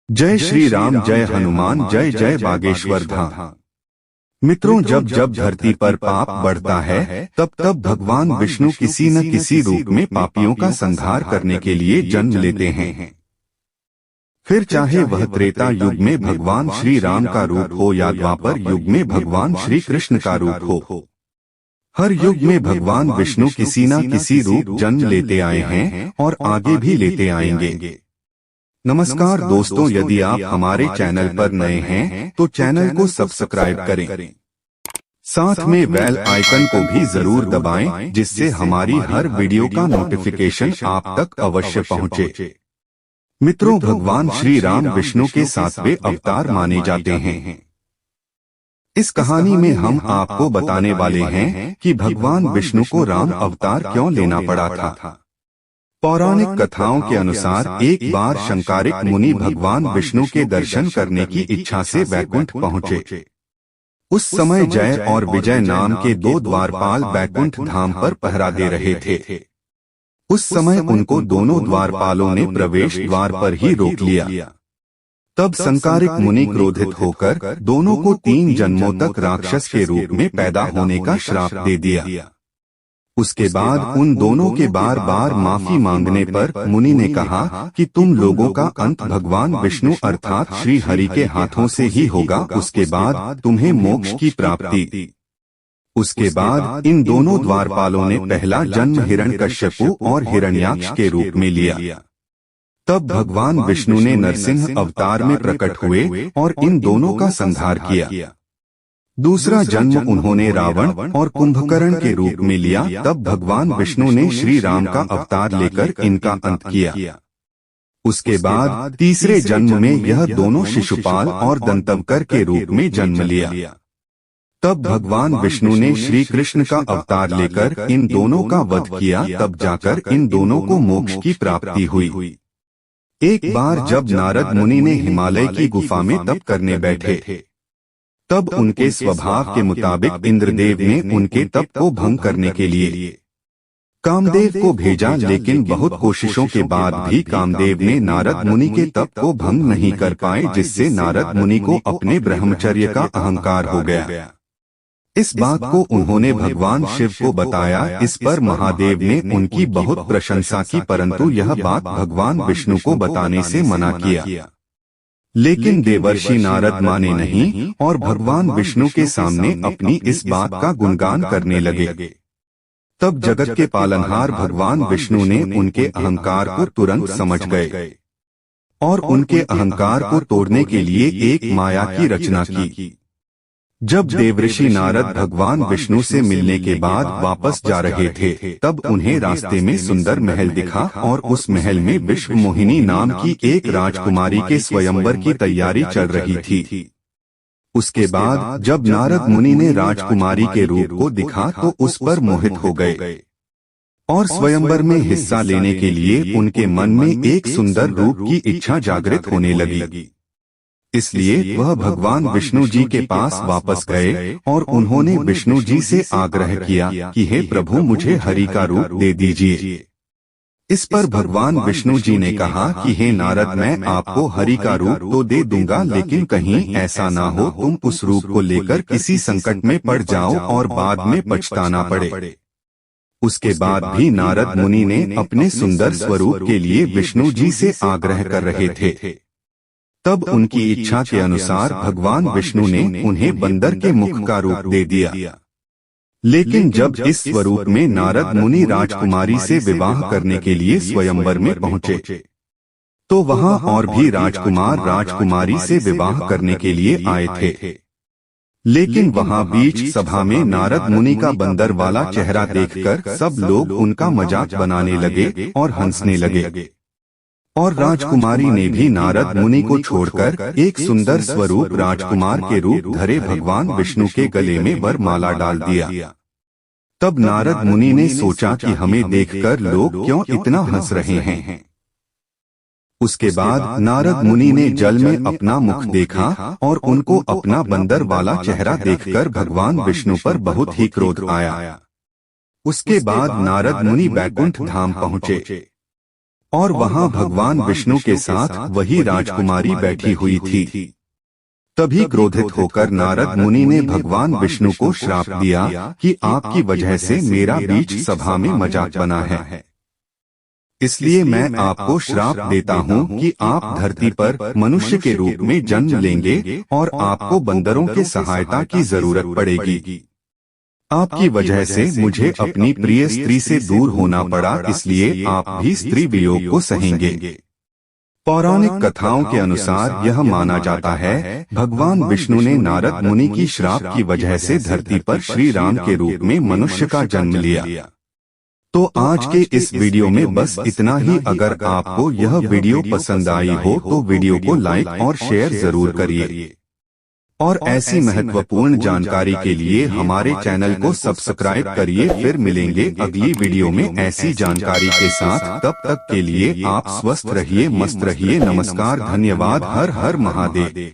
जय श्री राम, जय हनुमान, जय जय बागेश्वर धाम। मित्रों, जब जब धरती पर पाप बढ़ता है तब तब भगवान विष्णु किसी न किसी रूप में पापियों का संहार करने के लिए जन्म लेते हैं। फिर चाहे वह त्रेता युग में भगवान श्री राम का रूप हो या द्वापर युग में भगवान श्री कृष्ण का रूप हो, हर युग में भगवान विष्णु किसी न किसी रूप जन्म लेते आए हैं और आगे भी लेते आएंगे। नमस्कार दोस्तों, यदि आप हमारे चैनल पर नए हैं तो चैनल को सब्सक्राइब करें, साथ में बेल आइकन को भी जरूर दबाएं जिससे हमारी हर वीडियो का नोटिफिकेशन आप तक अवश्य पहुंचे। मित्रों, भगवान श्री राम विष्णु के 7वें अवतार माने जाते हैं। इस कहानी में हम आपको बताने वाले हैं कि भगवान विष्णु को राम अवतार क्यों लेना पड़ा था। पौराणिक कथाओं के अनुसार एक बार शंकारिक मुनि भगवान विष्णु के दर्शन करने की इच्छा से वैकुंठ पहुंचे। उस समय जय और विजय नाम के 2 द्वारपाल वैकुंठ धाम पर पहरा दे रहे थे। उस समय उनको दोनों द्वारपालों ने प्रवेश द्वार पर ही रोक लिया। तब शंकारिक मुनि क्रोधित होकर दोनों को 3 जन्मों तक राक्षस के रूप में पैदा होने का श्राप दे दिया। उसके बाद उन दोनों के बार बार माफी मांगने पर मुनि ने कहा कि तुम लोगों का अंत भगवान विष्णु अर्थात श्री हरि के हाथों से ही होगा, उसके बाद तुम्हें मोक्ष की प्राप्ति। उसके बाद इन दोनों द्वारपालों ने पहला जन्म हिरण्यकश्यपु और हिरण्याक्ष के रूप में लिया। तब भगवान विष्णु ने नरसिंह अवतार में प्रकट हुए और इन दोनों का संहार किया। दूसरा जन्म उन्होंने रावण और कुंभकर्ण के रूप में लिया। तब भगवान विष्णु ने श्री राम का अवतार लेकर इनका अंत किया। उसके बाद तीसरे जन्म में यह दोनों शिशुपाल और दंतवकर के रूप में जन्म लिया। तब भगवान विष्णु ने श्री कृष्ण का अवतार लेकर इन दोनों का वध किया। तब जाकर इन दोनों को मोक्ष की प्राप्ति हुई। एक बार जब नारद मुनि ने हिमालय की गुफा में तप करने बैठे, तब उनके स्वभाव के मुताबिक इंद्रदेव ने उनके तप को भंग करने के लिए कामदेव को भेजा, लेकिन बहुत कोशिशों के बाद भी कामदेव ने नारद मुनि के तप को भंग नहीं कर पाए, जिससे नारद मुनि को अपने ब्रह्मचर्य का अहंकार हो गया। इस बात को उन्होंने भगवान शिव को बताया। इस पर महादेव ने उनकी बहुत प्रशंसा की, परंतु यह बात भगवान विष्णु को बताने से मना किया। लेकिन देवर्षि नारद माने नहीं और भगवान विष्णु के सामने अपनी इस बात का गुणगान करने लगे। तब जगत के पालनहार भगवान विष्णु ने उनके अहंकार को तुरंत समझ गए और उनके अहंकार को तोड़ने के लिए एक माया की रचना की। जब देवर्षि नारद भगवान विष्णु से मिलने के बाद वापस जा रहे थे, तब उन्हें रास्ते में सुंदर महल दिखा और उस महल में विश्व मोहिनी नाम की एक राजकुमारी के स्वयंवर की तैयारी चल रही थी। उसके बाद जब नारद मुनि ने राजकुमारी के रूप को दिखा तो उस पर मोहित हो गए और स्वयंवर में हिस्सा लेने के लिए उनके मन में एक सुंदर रूप की इच्छा जागृत होने लगी। इसलिए वह भगवान विष्णु जी के पास वापस गए और उन्होंने विष्णु जी से आग्रह किया कि हे प्रभु, मुझे हरि का रूप दे दीजिए। इस पर भगवान विष्णु जी ने कहा कि हे नारद, मैं आपको हरि का रूप तो दे दूंगा, लेकिन कहीं ऐसा ना हो तुम उस रूप को लेकर किसी संकट में पड़ जाओ और बाद में पछताना पड़े। उसके बाद भी नारद मुनि ने अपने सुंदर स्वरूप के लिए विष्णु जी से आग्रह कर रहे थे। तब उनकी इच्छा के अनुसार भगवान विष्णु ने उन्हें बंदर के मुख का रूप दे दिया। लेकिन जब इस स्वरूप में नारद मुनि राजकुमारी से विवाह करने के लिए स्वयंवर में पहुंचे, तो वहां और भी राजकुमार राजकुमारी से विवाह करने के लिए आए थे। लेकिन वहां बीच सभा में नारद मुनि का बंदर वाला चेहरा देखकर सब लोग उनका मजाक बनाने लगे और हंसने लगे। और राजकुमारी ने भी नारद मुनि को छोड़कर एक सुंदर स्वरूप राजकुमार के रूप धरे भगवान विष्णु के गले में वरमाला डाल दिया। तब नारद मुनि ने सोचा कि हमें देखकर लोग क्यों इतना हंस रहे हैं। उसके बाद नारद मुनि ने जल में अपना मुख देखा और उनको अपना बंदर वाला चेहरा देखकर भगवान विष्णु पर बहुत ही क्रोध आया। उसके बाद नारद मुनि वैकुंठ धाम पहुंचे। और वहां भगवान विष्णु के साथ वही राजकुमारी बैठी हुई थी। तभी क्रोधित होकर नारद मुनि ने भगवान विष्णु को श्राप दिया कि आपकी वजह से मेरा बीच सभा में मजाक बना है, इसलिए मैं आपको श्राप देता हूँ कि आप धरती पर मनुष्य के रूप में जन्म लेंगे और आपको बंदरों के सहायता की जरूरत पड़ेगी। आपकी वजह से मुझे अपनी प्रिय स्त्री से दूर होना पड़ा, इसलिए आप भी स्त्री वियोग को सहेंगे। पौराणिक कथाओं के अनुसार यह माना जाता है भगवान विष्णु ने नारद मुनि की श्राप की वजह से धरती पर श्री राम के रूप में मनुष्य का जन्म लिया। तो आज के इस वीडियो में बस इतना ही। अगर आपको यह वीडियो पसंद आई हो तो वीडियो को लाइक और शेयर जरूर करिए और ऐसी महत्वपूर्ण जानकारी के लिए हमारे चैनल को सब्सक्राइब करिए। फिर मिलेंगे अगली वीडियो में ऐसी जानकारी के साथ। तब तक के लिए आप स्वस्थ रहिए, मस्त रहिए। नमस्कार, धन्यवाद। हर हर महादेव।